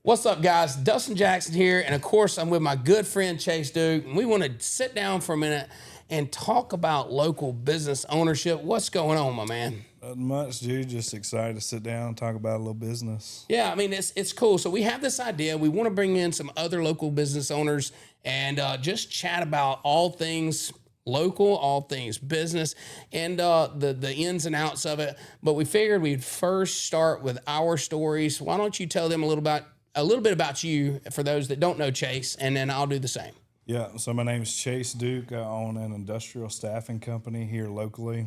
What's up, guys? Dustin Jackson here, and of course, I'm with my good friend Chase Duke, and we want to sit down for a minute and talk about local business ownership. What's going on, my man? Not much, dude. Just excited to sit down and talk about a little business. Yeah, I mean, it's cool. So we have this idea. We want to bring in some other local business owners and just chat about all things local, all things business, and the ins and outs of it. But we figured we'd first start with our stories. Why don't you tell them a little bit about you for those that don't know Chase, and then I'll do the same. Yeah, so my name's Chase Duke. I own an industrial staffing company here locally.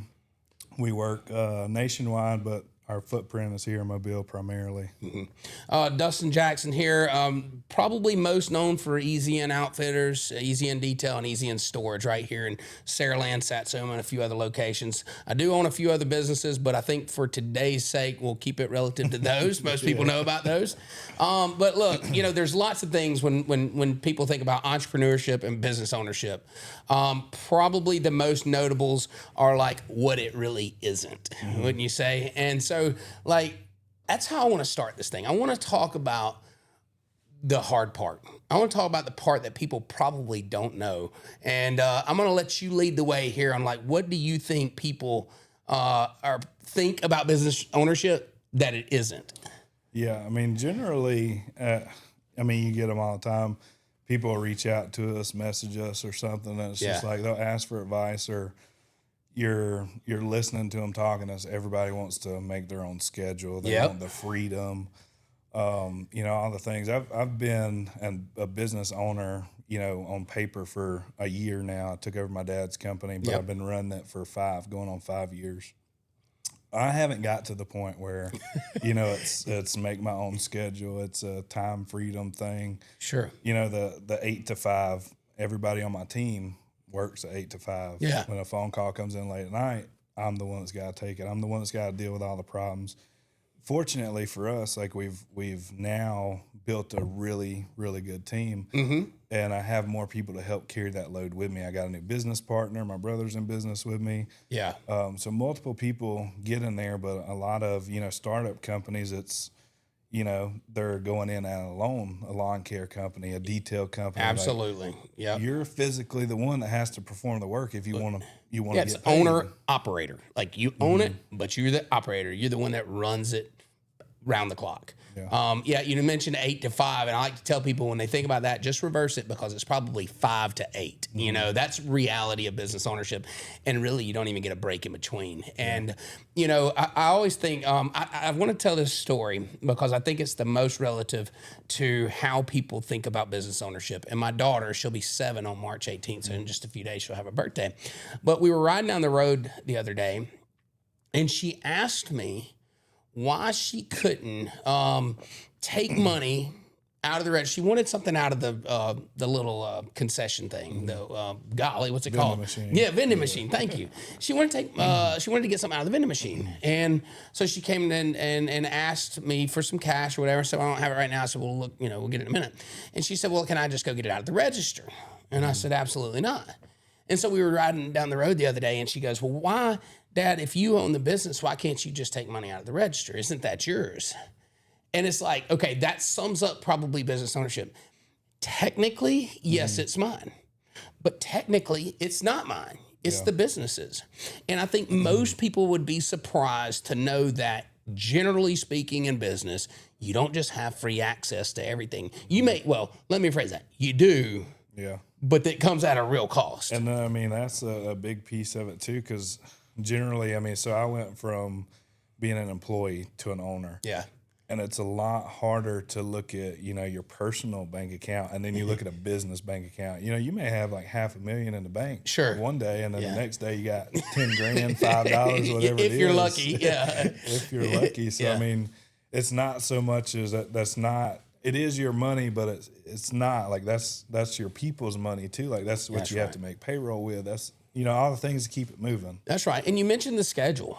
We work nationwide, but our footprint is here in Mobile primarily. Dustin Jackson here, probably most known for Easy In Outfitters, Easy In Detail, and Easy In Storage right here in Saraland, Satsuma, and a few other locations. I do own a few other businesses, but I think for today's sake, we'll keep it relative to those. Most people know about those. But look, there's lots of things when people think about entrepreneurship and business ownership. Probably the most notables are like what it really isn't, wouldn't you say? And so, that's how I want to start this thing. I want to talk about the hard part. I want to talk about the part that people probably don't know. And I'm going to let you lead the way here on what do you think people think about business ownership that it isn't? Yeah, I mean, generally, you get them all the time. People will reach out to us, message us or something, and it's just like they'll ask for advice, or you're listening to them talking to us. Everybody wants to make their own schedule. They want the freedom, all the things. I've been a business owner, on paper for a year now. I took over my dad's company, but I've been running it for going on 5 years. I haven't got to the point where, it's make my own schedule. It's a time freedom thing. Sure. The 8 to 5, everybody on my team works at 8 to 5. Yeah. When a phone call comes in late at night, I'm the one that's got to take it. I'm the one that's got to deal with all the problems. Fortunately for us, we've now built a really, really good team, and I have more people to help carry that load with me. I got a new business partner. My brother's in business with me. Yeah. So multiple people get in there, but a lot of, startup companies, it's, they're going in at a lawn care company, a detail company. Absolutely. Yeah. You're physically the one that has to perform the work if you want to. It's get paid. owner operator. You own it, but you're the operator. You're the one that runs it round the clock. Yeah. You mentioned 8 to 5, and I like to tell people when they think about that, just reverse it, because it's probably 5 to 8. That's reality of business ownership, and really you don't even get a break in between. And I always think I want to tell this story because I think it's the most relative to how people think about business ownership. And my daughter, she'll be 7 on March 18th, so in just a few days she'll have a birthday. But we were riding down the road the other day, and she asked me why she couldn't take money out of the register. She wanted something out of the little concession thing. The golly, what's it called? Machine. Yeah, vending machine. Thank you. She wanted to take. She wanted to get something out of the vending machine, and so she came in and asked me for some cash or whatever. So I don't have it right now. So we'll look. We'll get it in a minute. And she said, "Well, can I just go get it out of the register?" And I said, "Absolutely not." And so we were riding down the road the other day, and she goes, "Well, why, Dad, if you own the business, why can't you just take money out of the register? Isn't that yours?" And it's like, okay, that sums up probably business ownership. Technically, yes, it's mine. But technically, it's not mine. It's the business's. And I think most people would be surprised to know that, generally speaking, in business, you don't just have free access to everything. You may, let me rephrase that. You do. Yeah. But that comes at a real cost. And that's a big piece of it too, because generally, so I went from being an employee to an owner. Yeah. And it's a lot harder to look at, your personal bank account, and then you look at a business bank account. You may have like $500,000 in the bank one day, and then the next day you got 10 grand, $5, whatever it is. If you're lucky, If you're lucky. So, it's not so much as that's not, it is your money, but it's not like that's your people's money too. Like that's what you have to make payroll with. That's, all the things to keep it moving. That's right. And you mentioned the schedule.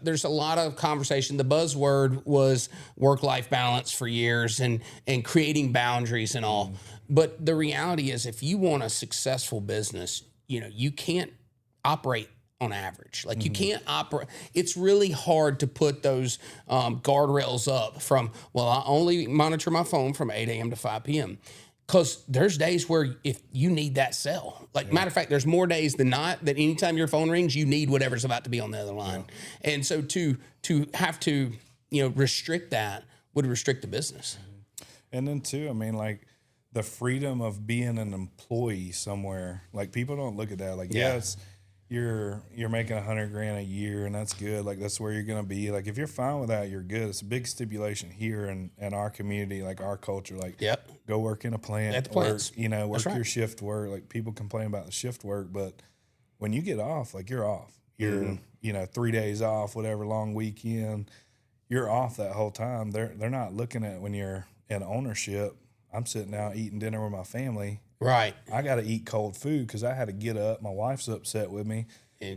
There's a lot of conversation. The buzzword was work-life balance for years and creating boundaries and all. But the reality is, if you want a successful business, you can't operate on average. Like you can't operate. It's really hard to put those guardrails up from, well, I only monitor my phone from 8 a.m. to 5 p.m. Because there's days where if you need that cell, like matter of fact, there's more days than not that anytime your phone rings, you need whatever's about to be on the other line. And so to have to, restrict that would restrict the business. And then too, I mean, like the freedom of being an employee somewhere, like people don't look at that. Like, it's, you're making $100,000 a year and that's good. Like that's where you're going to be. Like if you're fine with that, you're good. It's a big stipulation here in our community, like our culture, like go work in a plant, at the plants. Work your shift work. Like people complain about the shift work, but when you get off, like you're off, you're, 3 days off, whatever, long weekend, you're off that whole time. They're not looking at when you're in ownership. I'm sitting out eating dinner with my family. Right. I got to eat cold food because I had to get up. My wife's upset with me.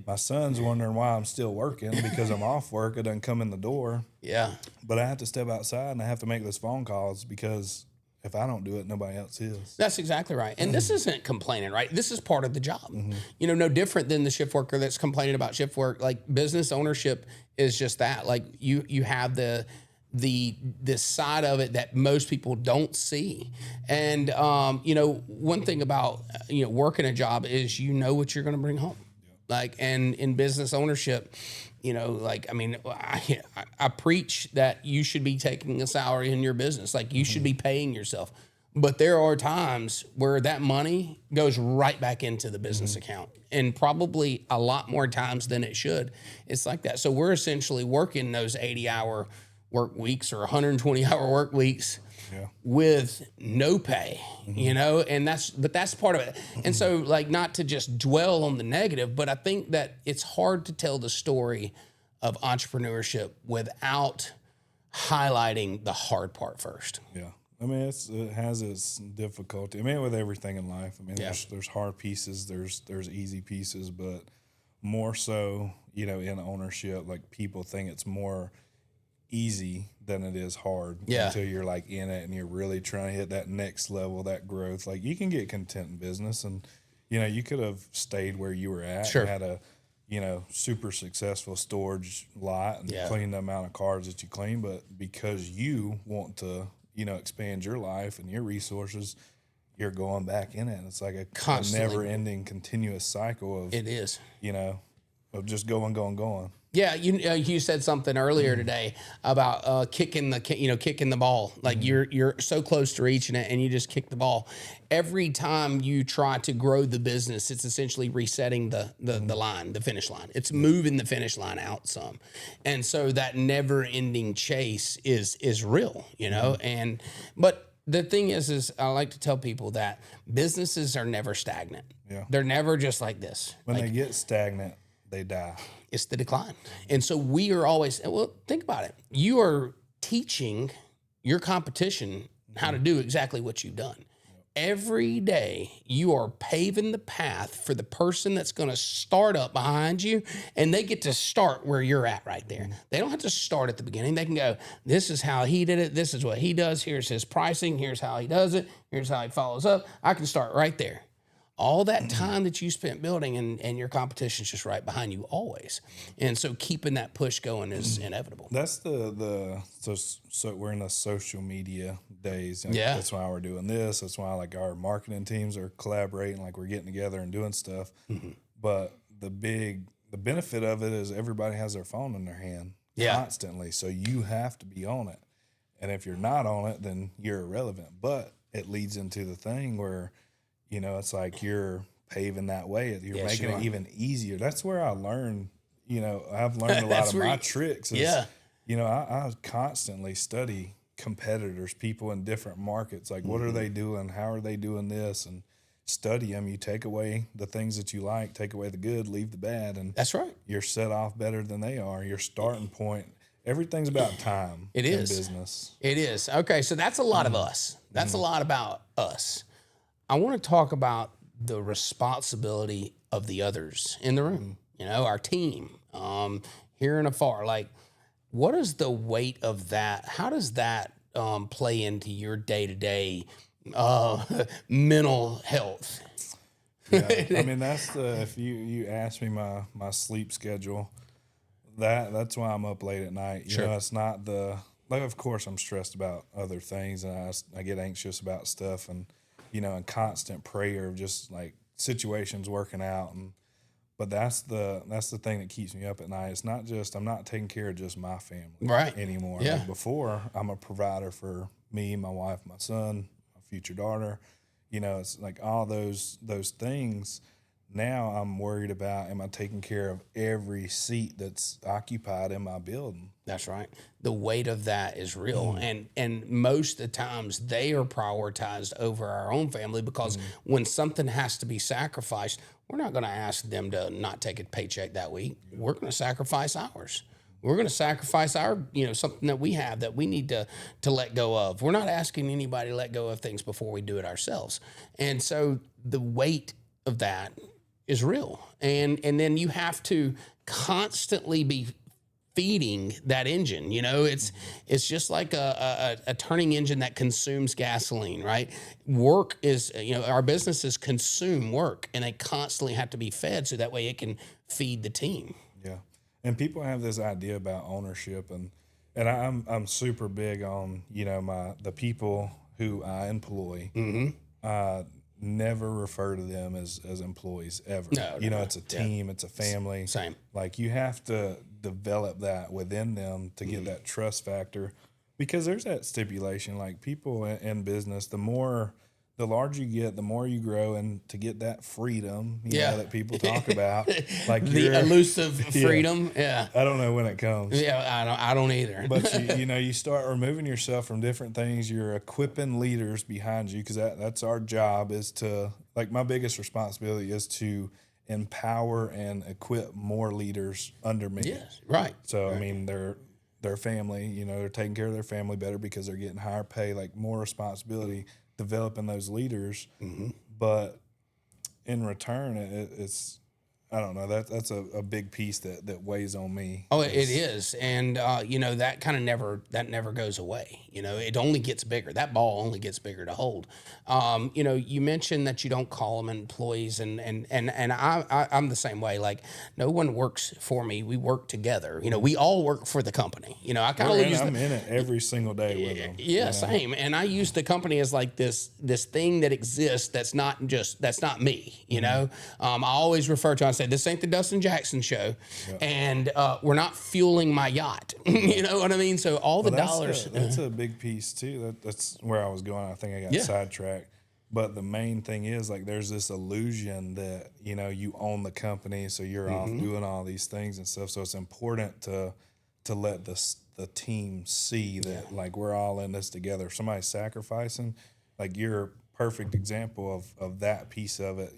My son's wondering why I'm still working because I'm off work. It doesn't come in the door. Yeah. But I have to step outside and I have to make those phone calls because if I don't do it, nobody else is. That's exactly right. And this isn't complaining, right? This is part of the job. No different than the shift worker that's complaining about shift work. Like business ownership is just that. Like you have this side of it that most people don't see. And, one thing about, working a job is what you're going to bring home. Like, and in business ownership, I preach that you should be taking a salary in your business. Like you should be paying yourself. But there are times where that money goes right back into the business account, and probably a lot more times than it should. It's like that. So we're essentially working those 80-hour work weeks or 120-hour work weeks with no pay, and that's part of it. And so like, not to just dwell on the negative, but I think that it's hard to tell the story of entrepreneurship without highlighting the hard part first. Yeah. I mean, it has its difficulty. I mean, with everything in life, I mean, there's hard pieces, there's easy pieces, but more so, in ownership, like people think it's more easy than it is hard until you're like in it and you're really trying to hit that next level, that growth. Like you can get content in business and, you could have stayed where you were at and had a, super successful storage lot and clean the amount of cars that you clean. But because you want to, expand your life and your resources, you're going back in it. And it's like a never ending continuous cycle of, it is, of just going. Yeah, you said something earlier today about kicking the ball. Like you're so close to reaching it, and you just kick the ball. Every time you try to grow the business, it's essentially resetting the line, the finish line. It's moving the finish line out some, and so that never-ending chase is real, but the thing is I like to tell people that businesses are never stagnant. Yeah, they're never just like this. When they get stagnant, they die. It's the decline. And so we are always, think about it. You are teaching your competition how to do exactly what you've done. Every day you are paving the path for the person that's going to start up behind you, and they get to start where you're at right there. They don't have to start at the beginning. They can go, this is how he did it. This is what he does. Here's his pricing. Here's how he does it. Here's how he follows up. I can start right there. All that time that you spent building and your competition's just right behind you always. And so keeping that push going is inevitable. That's so we're in the social media days. That's why we're doing this. That's why like our marketing teams are collaborating, like we're getting together and doing stuff. But the benefit of it is everybody has their phone in their hand constantly. So you have to be on it. And if you're not on it, then you're irrelevant. But it leads into the thing where, it's like you're paving that way. You're making it even easier. That's where I learned, I've learned a lot of my tricks. I constantly study competitors, people in different markets. Like, what are they doing? How are they doing this? And study them. You take away the things that you like, take away the good, leave the bad. And that's right. You're set off better than they are. Your starting point. Everything's about time. It is. In business. It is. Okay, so that's a lot of us. That's a lot about us. I want to talk about the responsibility of the others in the room, our team, here and afar. Like, what is the weight of that? How does that play into your day-to-day mental health? Yeah. I mean, that's if you ask me my sleep schedule, that's why I'm up late at night. You know, it's not of course I'm stressed about other things, and I get anxious about stuff, and in constant prayer of just like situations working out, but that's the thing that keeps me up at night. It's not just I'm not taking care of just my family anymore. Yeah. Like before, I'm a provider for me, my wife, my son, my future daughter. It's like all those things. Now I'm worried about, am I taking care of every seat that's occupied in my building? That's right. The weight of that is real. And most of the times they are prioritized over our own family, because when something has to be sacrificed, we're not going to ask them to not take a paycheck that week. We're going to sacrifice ours. We're going to sacrifice our, something that we have that we need to let go of. We're not asking anybody to let go of things before we do it ourselves. And so the weight of that is real. And then you have to constantly be feeding that engine. It's just like a turning engine that consumes gasoline, right? Work is, our businesses consume work, and they constantly have to be fed so that way it can feed the team. Yeah. And people have this idea about ownership, and I'm super big on, the people who I employ. Never refer to them as employees ever. No, it's a team, it's a family. Same. Like you have to develop that within them to get that trust factor, because there's that stipulation, like people in business, the larger you get, the more you grow, and to get that freedom, that people talk about, like the elusive freedom. Yeah. I don't know when it comes. Yeah. I don't either. But you start removing yourself from different things. You're equipping leaders behind you, because that's our job, is to, like, my biggest responsibility is to empower and equip more leaders under me. Yes. Right. So, I mean, their family, they're taking care of their family better because they're getting higher pay, like more responsibility, developing those leaders. But in return, it's, I don't know, that's a big piece that weighs on me. Oh, it is. And, that kind of never goes away. It only gets bigger. That ball only gets bigger to hold. You mentioned that you don't call them employees, and I'm the same way. Like, no one works for me. We work together. We all work for the company. I kind of use I'm in it every single day with them. Yeah, same. And I use the company as like this thing that exists that's not me. I always refer to, I say, this ain't the Dustin Jackson show, and we're not fueling my yacht. You know what I mean? So all the dollars. That's a big piece too. That's where I was going. I think I got sidetracked. But the main thing is, like, there's this illusion that you own the company, so you're off doing all these things and stuff. So it's important to let the team see that like we're all in this together. If somebody's sacrificing, like you're a perfect example of that piece of it.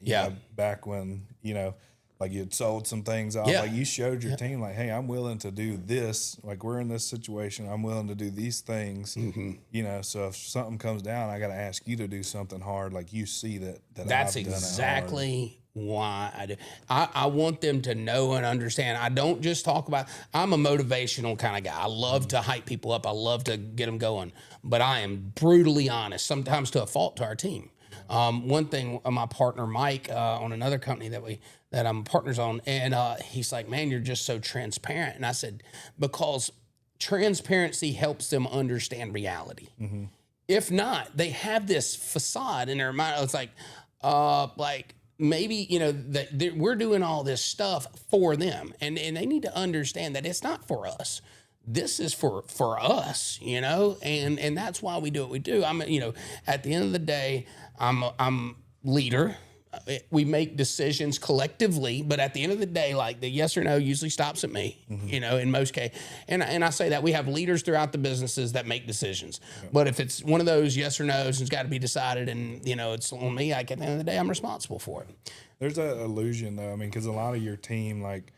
Back when like you had sold some things off, like you showed your team, like, hey, I'm willing to do this. Like, we're in this situation, I'm willing to do these things. So if something comes down, I got to ask you to do something hard. Like, you see that that's I've exactly why I do. I want them to know and understand. I don't just talk about, I'm a motivational kind of guy. I love to hype people up. I love to get them going, but I am brutally honest, sometimes to a fault, to our team. One thing, my partner Mike on another company that I'm partners on, and he's like, man, you're just so transparent. And I said, because transparency helps them understand reality. If not, they have this facade in their mind. It's like maybe that we're doing all this stuff for them, and they need to understand that it's not for us. This is for us, and that's why we do what we do. At the end of the day, I'm leader. We make decisions collectively, but at the end of the day, like, the yes or no usually stops at me, in most cases. And I say that we have leaders throughout the businesses that make decisions. But if it's one of those yes or no's, it's got to be decided, and, it's on me, like, at the end of the day, I'm responsible for it. There's an illusion, though. I mean, because a lot of your team, like,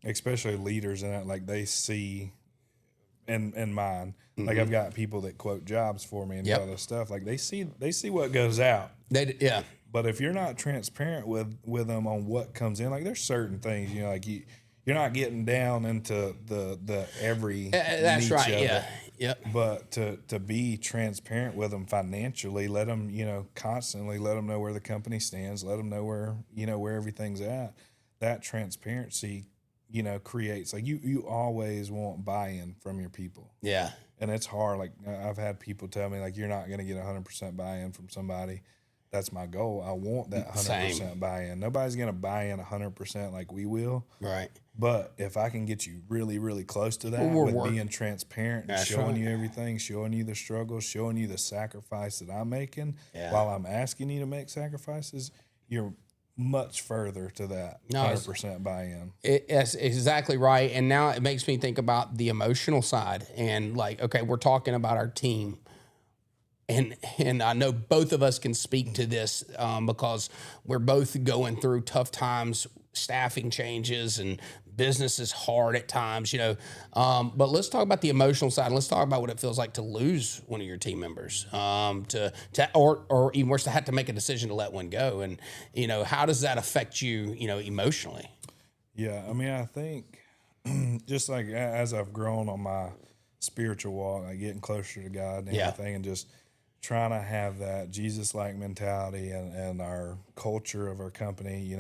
especially leaders in it, like, they see, and mine, like, I've got people that quote jobs for me and all this stuff. Like, they see what goes out. But if you're not transparent with them on what comes in, like, there's certain things, like you're not getting down into the every that's right. Yep. But to be transparent with them financially, let them, constantly let them know where the company stands, let them know where everything's at. That transparency, creates, like, you always want buy-in from your people. Yeah. And it's hard. Like, I've had people tell me, like, you're not going to get 100% buy-in from somebody. That's my goal. I want that 100% buy-in. Nobody's going to buy in 100% like we will. Right. But if I can get you really, really close to that being transparent and showing you everything, showing you the struggles, showing you the sacrifice that I'm making while I'm asking you to make sacrifices, you're much further to that 100% buy-in. That's exactly right. And now it makes me think about the emotional side. And like, okay, we're talking about our team. And I know both of us can speak to this because we're both going through tough times, staffing changes, and business is hard at times, But let's talk about the emotional side. Let's talk about what it feels like to lose one of your team members, or even worse, to have to make a decision to let one go. And how does that affect you, emotionally? Yeah, I mean, I think just like as I've grown on my spiritual walk, like getting closer to God and everything, and just trying to have that Jesus-like mentality and our culture of our company,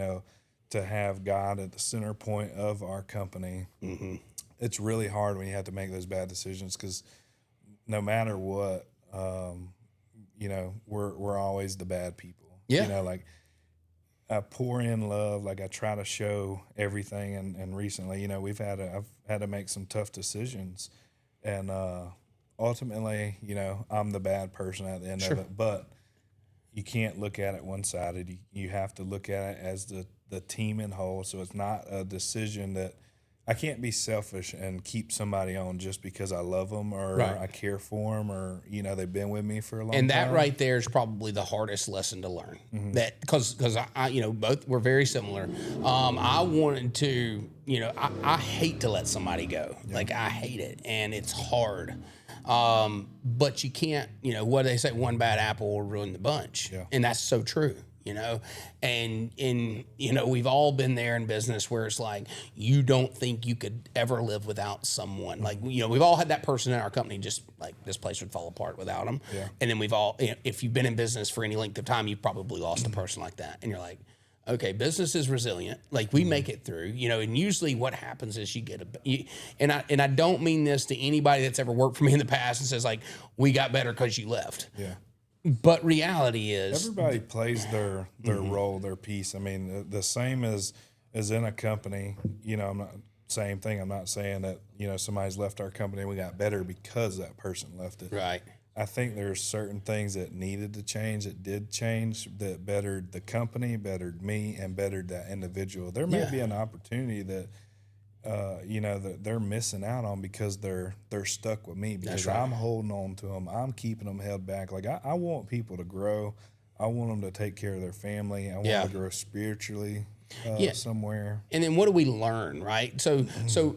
to have God at the center point of our company. Mm-hmm. It's really hard when you have to make those bad decisions because no matter what, we're always the bad people. Yeah. Like I pour in love, like I try to show everything. And recently, I've had to make some tough decisions, and ultimately, I'm the bad person at the end of it, but you can't look at it one-sided. You have to look at it as the team in whole. So it's not a decision that I can't be selfish and keep somebody on just because I love them or I care for them or, they've been with me for a long time. And that right there is probably the hardest lesson to learn. Mm-hmm. That because I both we're very similar. I wanted to, I hate to let somebody go. Yeah. Like I hate it, and it's hard. But you can't, what they say, one bad apple will ruin the bunch. Yeah. And that's so true. And we've all been there in business where it's like, you don't think you could ever live without someone. Like, we've all had that person in our company, just like this place would fall apart without them. Yeah. And then we've all, if you've been in business for any length of time, you've probably lost a person like that. And you're like, okay, business is resilient. Like we make it through, and usually what happens is and I don't mean this to anybody that's ever worked for me in the past and says like, we got better because you left. Yeah. But reality is everybody plays their role, their piece. I mean, the same as in a company, I'm not same thing. I'm not saying that, somebody's left our company and we got better because that person left it. Right. I think there's certain things that needed to change, that did change, that bettered the company, bettered me, and bettered that individual. There may be an opportunity that that they're missing out on because they're stuck with me because I'm holding on to them. I'm keeping them held back. Like I want people to grow. I want them to take care of their family. I want them to grow spiritually somewhere. And then what do we learn, right? So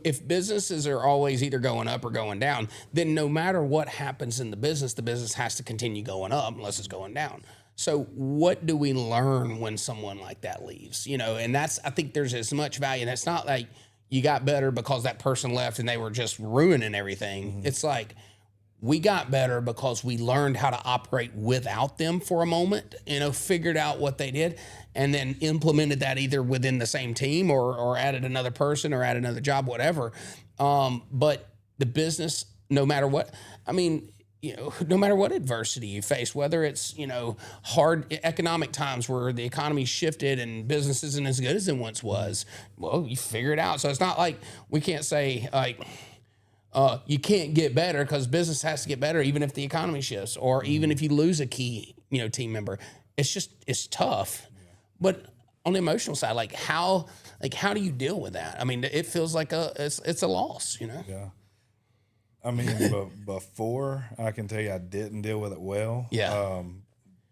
if businesses are always either going up or going down, then no matter what happens in the business has to continue going up unless it's going down. So what do we learn when someone like that leaves? And I think there's as much value. That's not like you got better because that person left and they were just ruining everything. Mm-hmm. It's like we got better because we learned how to operate without them for a moment, figured out what they did and then implemented that either within the same team or added another person or added another job, whatever. But the business, no matter what, no matter what adversity you face, whether it's, hard economic times where the economy shifted and business isn't as good as it once was, well, you figure it out. So it's not like we can't say like, you can't get better because business has to get better even if the economy shifts or even if you lose a key, team member. It's tough. But on the emotional side, how do you deal with that? I mean, it feels like it's a loss, Yeah. I mean, before I can tell you I didn't deal with it well. Yeah.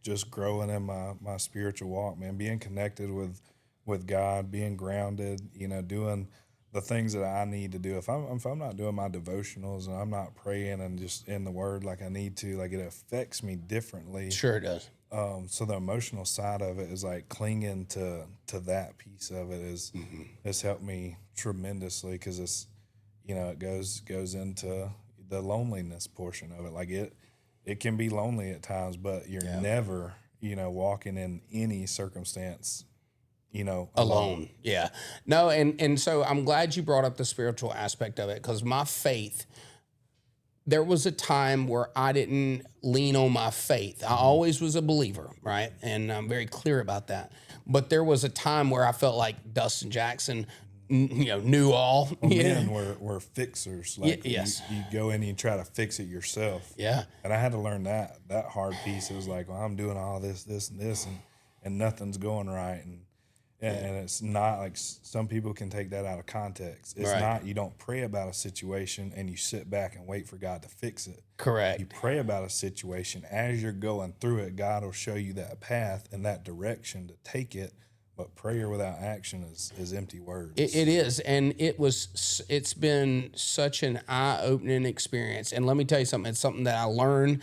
Just growing in my spiritual walk, man, being connected with God, being grounded, doing the things that I need to do. If I'm not doing my devotionals and I'm not praying and just in the Word like I need to, like it affects me differently. Sure it does. So the emotional side of it is like clinging to that piece of it has helped me tremendously because it's, it goes into the loneliness portion of it. Like it can be lonely at times, but you're never, walking in any circumstance, alone. Yeah. No, and so I'm glad you brought up the spiritual aspect of it, because my faith, there was a time where I didn't lean on my faith. I always was a believer, right? And I'm very clear about that. But there was a time where I felt like Dustin Jackson, knew all. Well, men were fixers. Like yes. you go in and you try to fix it yourself. Yeah. And I had to learn that hard piece. It was like, well, I'm doing all this, and this, and nothing's going right. And it's not like some people can take that out of context. It's not, you don't pray about a situation and you sit back and wait for God to fix it. Correct. You pray about a situation. As you're going through it, God will show you that path and that direction to take it. But prayer without action is empty words. It is. And it's been such an eye-opening experience. And let me tell you something. It's something that I learn.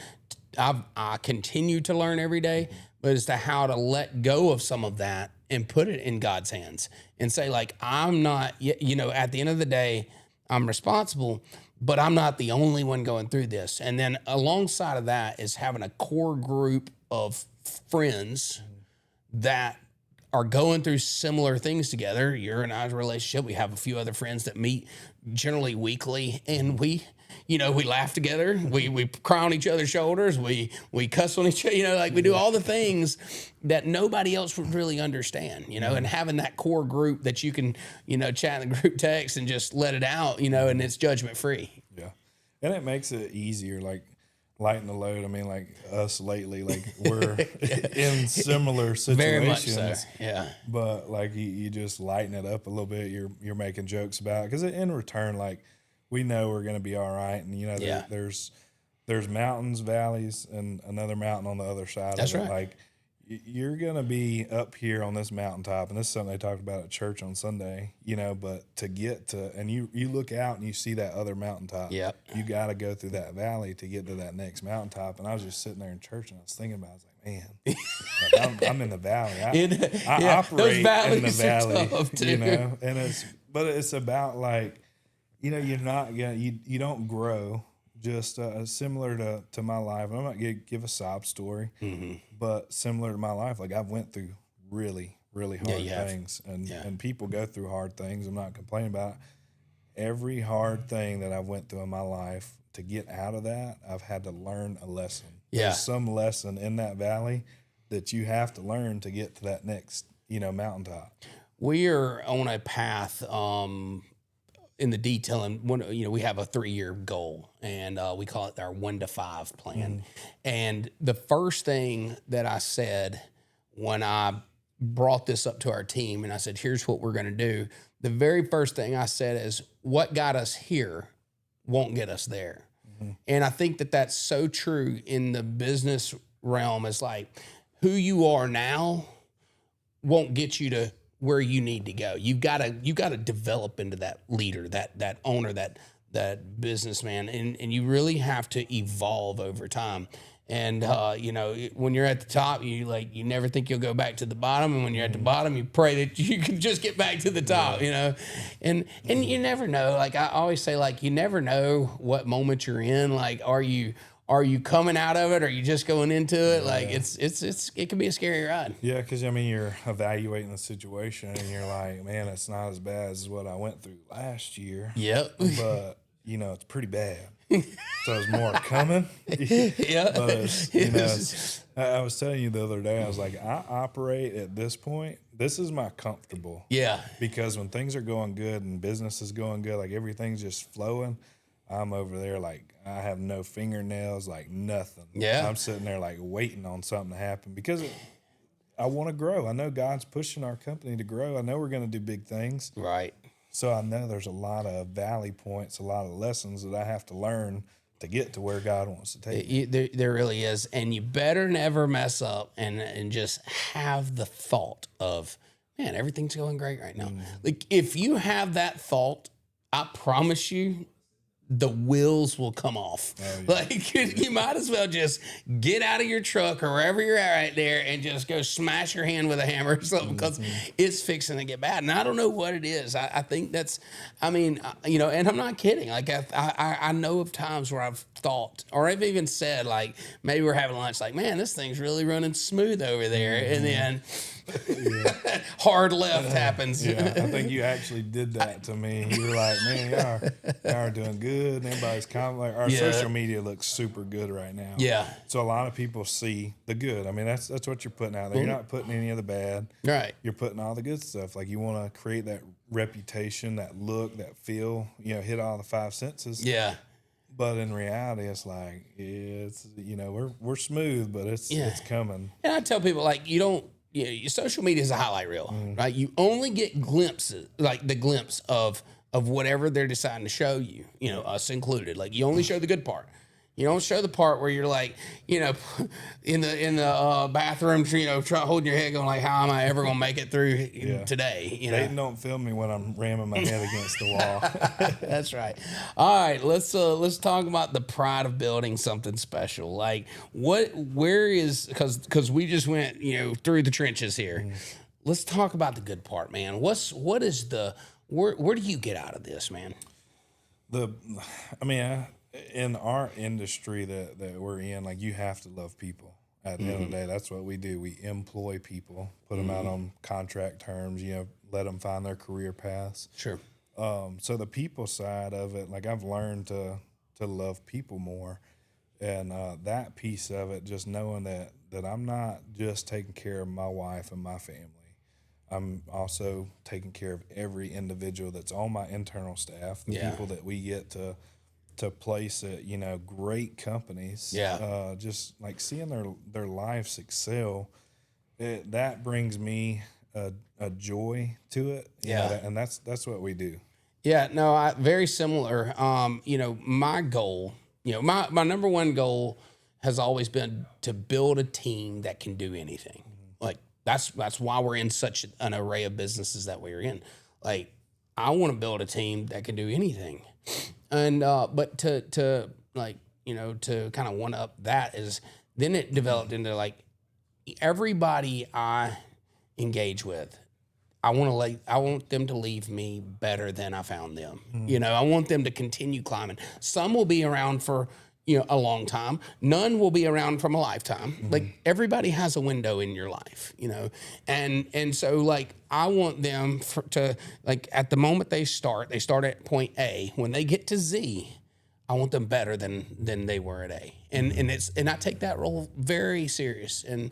I continue to learn every day, but as to how to let go of some of that and put it in God's hands and say, like, I'm not, at the end of the day, I'm responsible, but I'm not the only one going through this. And then alongside of that is having a core group of friends that are going through similar things together. Your and I's relationship, we have a few other friends that meet generally weekly, and we laugh together. We cry on each other's shoulders. We cuss on each other. Like, we do all the things that nobody else would really understand. And having that core group that you can chat in the group text and just let it out. And it's judgment free. Yeah, and it makes it easier. Like, lighten the load. I mean, like us lately, like we're in similar situations. Very much so. Yeah. But like you just lighten it up a little bit. You're making jokes about it, because in return, like, we know we're going to be all right. And there's mountains, valleys, and another mountain on the other side. That's of it. right. Like, you're going to be up here on this mountaintop, and this is something they talked about at church on Sunday, but to get to, and you look out and you see that other mountaintop. Yep. You got to go through that valley to get to that next mountaintop. And I was just sitting there in church and I was thinking about it. I was like, man, like, I'm in the valley. I operate in the valley, tough too. and it's about, like, you're not gonna, you don't grow. Just similar to my life. I'm not going to give a sob story, but similar to my life, like, I've went through really, really hard things, and people go through hard things. I'm not complaining about it. Every hard thing that I've went through in my life, to get out of that, I've had to learn a lesson. Yeah. There's some lesson in that valley that you have to learn to get to that next, mountaintop. We are on a path, in the detail, and we have a 3-year goal, and we call it our 1 to 5 plan. And the first thing that I said when I brought this up to our team, and I said, here's what we're going to do. The very first thing I said is, what got us here won't get us there. And I think that that's so true in the business realm. It's like, who you are now won't get you to where you need to go. You gotta develop into that leader, that owner, that businessman, and you really have to evolve over time. And when you're at the top, you never think you'll go back to the bottom, and when you're at the bottom, you pray that you can just get back to the top. And you never know. Like, I always say, like, you never know what moment you're in. Like, are you coming out of it, or are you just going into it? Like, it can be a scary ride. Yeah, because, you're evaluating the situation, and you're like, man, it's not as bad as what I went through last year. Yep. But, it's pretty bad. So there's more coming. Yeah. But, I was telling you the other day, I was like, I operate at this point. This is my comfortable. Yeah. Because when things are going good and business is going good, like, everything's just flowing, I'm over there, like, I have no fingernails, like, nothing. Yeah. I'm sitting there, like, waiting on something to happen, because I want to grow. I know God's pushing our company to grow. I know we're going to do big things. Right. So I know there's a lot of valley points, a lot of lessons that I have to learn to get to where God wants to take me. There really is. And you better never mess up and just have the thought of, man, everything's going great right now. Like, if you have that thought, I promise you, the wheels will come off. Oh, yeah. Like you might as well just get out of your truck or wherever you're at right there and just go smash your hand with a hammer or something, because it's fixing to get bad. And I don't know what it is. I think that's, I mean, you know, and I'm not kidding. Like I know of times where I've thought, or I've even said, like, maybe we're having lunch, like, man, this thing's really running smooth over there. And then hard left happens. Yeah, I think you actually did that to me. You were like, man, y'all are doing good. Everybody's like, our social media looks super good right now. Yeah. So a lot of people see the good. I mean, that's what you're putting out there. You're not putting any of the bad. Right. You're putting all the good stuff. Like, you want to create that reputation, that look, that feel, you know, hit all the five senses. Yeah. But in reality, it's like, it's, you know, we're smooth, but it's coming. And I tell people, like, your social media is a highlight reel, right? You only get glimpses, like the glimpse of whatever they're deciding to show you, you know, us included. Like, you only show the good part. You don't show the part where you're like, you know, in the bathroom, you know, holding your head going like, how am I ever going to make it through today? You know, Dayton don't film me when I'm ramming my head against the wall. That's right. All right, let's talk about the pride of building something special. Like, where is, because we just went, you know, through the trenches here. Let's talk about the good part, man. What is where do you get out of this, man? In our industry that we're in, like, you have to love people. At the end of the day, that's what we do. We employ people, put them out on contract terms, you know, let them find their career paths. Sure. So the people side of it, like, I've learned to love people more, and that piece of it, just knowing that I'm not just taking care of my wife and my family. I'm also taking care of every individual that's on my internal staff, the people that we get to place at, you know, great companies. Yeah. Just like seeing their lives excel, that brings me a joy to it. You know, and that's what we do. Yeah, no, very similar. You know, my goal, you know, my number one goal has always been to build a team that can do anything. Like, that's why we're in such an array of businesses that we're in. Like, I want to build a team that can do anything. And but to like, you know, to kind of one up that is, then it developed into, like, everybody I engage with, I want them to leave me better than I found them. You know, I want them to continue climbing. Some will be around for, you know, a long time. None will be around from a lifetime. Like, everybody has a window in your life, you know? And so, like, I want them to, like, at the moment they start at point A. When they get to Z, I want them better than they were at A. And I take that role very serious. And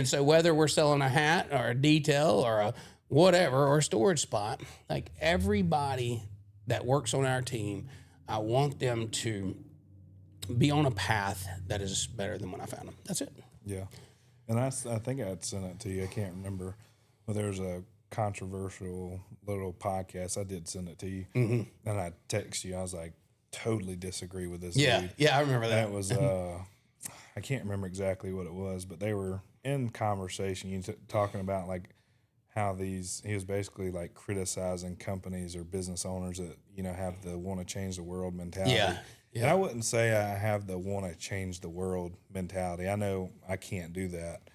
so whether we're selling a hat or a detail or a whatever, or a storage spot, like, everybody that works on our team, I want them to be on a path that is better than when I found them. That's it. Yeah. And I think I'd sent it to you. I can't remember, but there's a controversial little podcast. I did send it to you. And I text you. I was like, totally disagree with this dude. Yeah, I remember that. And it was, I can't remember exactly what it was, but they were in conversation, talking about, like, how he was basically, like, criticizing companies or business owners that, you know, have the want to change the world mentality. Yeah. And I wouldn't say I have the want to change the world mentality. I know I can't do that,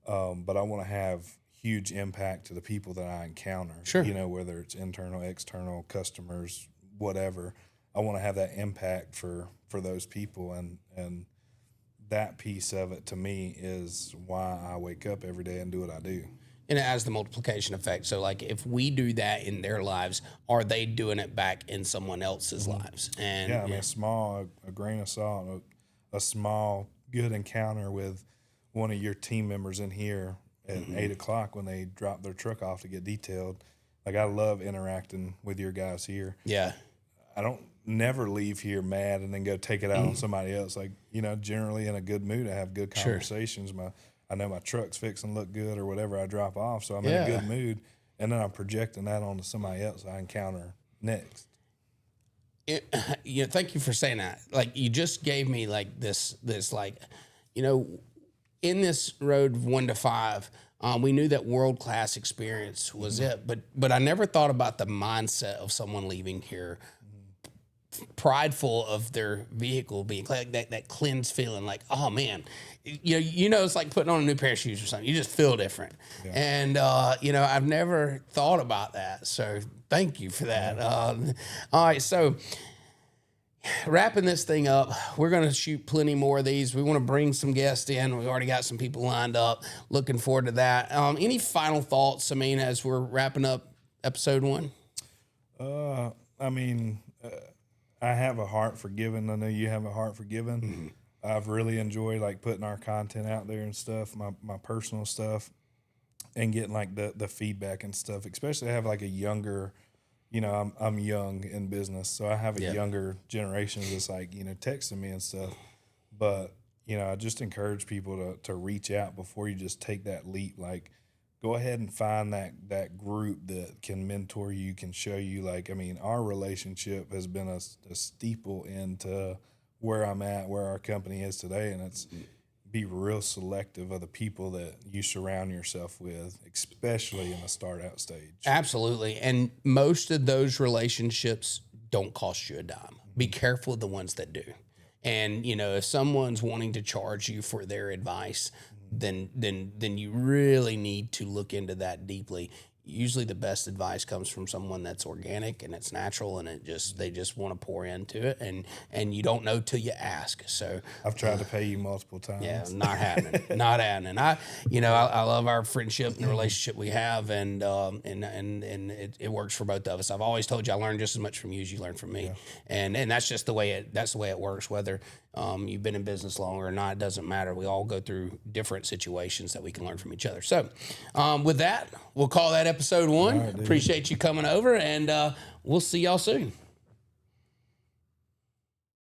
but I want to have huge impact to the people that I encounter. Sure. You know, whether it's internal, external, customers, whatever. I want to have that impact for those people, and that piece of it to me is why I wake up every day and do what I do. And it has the multiplication effect. So, like, if we do that in their lives, are they doing it back in someone else's lives? And yeah, I mean, a grain of salt, a small good encounter with one of your team members in here at 8 o'clock when they drop their truck off to get detailed. Like, I love interacting with your guys here. Yeah. I don't never leave here mad and then go take it out on somebody else. Like, you know, generally in a good mood, I have good conversations. I know my truck's fixing to look good or whatever I drop off, so I'm in a good mood. And then I'm projecting that onto somebody else I encounter next. Thank you for saying that. Like, you just gave me, like, this like, you know, in this road 1 to 5, we knew that world-class experience was it, but I never thought about the mindset of someone leaving here prideful of their vehicle being like that cleansed feeling, like, oh man, it's like putting on a new pair of shoes or something. You just feel different. Yeah. And I've never thought about that, so thank you for that. All right, so wrapping this thing up, we're going to shoot plenty more of these. We want to bring some guests in. We've already got some people lined up. Looking forward to that. Any final thoughts, as we're wrapping up episode 1? I have a heart for giving. I know you have a heart for giving. Mm-hmm. I've really enjoyed like putting our content out there and stuff, my personal stuff, and getting like the feedback and stuff. Especially I have like a younger, I'm young in business, so I have a younger generation that's like, texting me and stuff. But, I just encourage people to reach out before you just take that leap. Like, go ahead and find that group that can mentor you, can show you. Like, our relationship has been a steeple into where I'm at, where our company is today, and it's be real selective of the people that you surround yourself with, especially in the start out stage. Absolutely. And most of those relationships don't cost you a dime. Be careful of the ones that do. And, if someone's wanting to charge you for their advice, then you really need to look into that deeply. Usually the best advice comes from someone that's organic and it's natural, and they just want to pour into it, and you don't know till you ask. So I've tried to pay you multiple times. Yeah, not happening. Not happening. I love our friendship and the relationship we have, and it works for both of us. I've always told you I learn just as much from you as you learn from me. Yeah. And that's just the way it works, whether you've been in business longer or not, it doesn't matter. We all go through different situations that we can learn from each other. So with that, we'll call that episode 1. Right, appreciate you coming over, and we'll see y'all soon.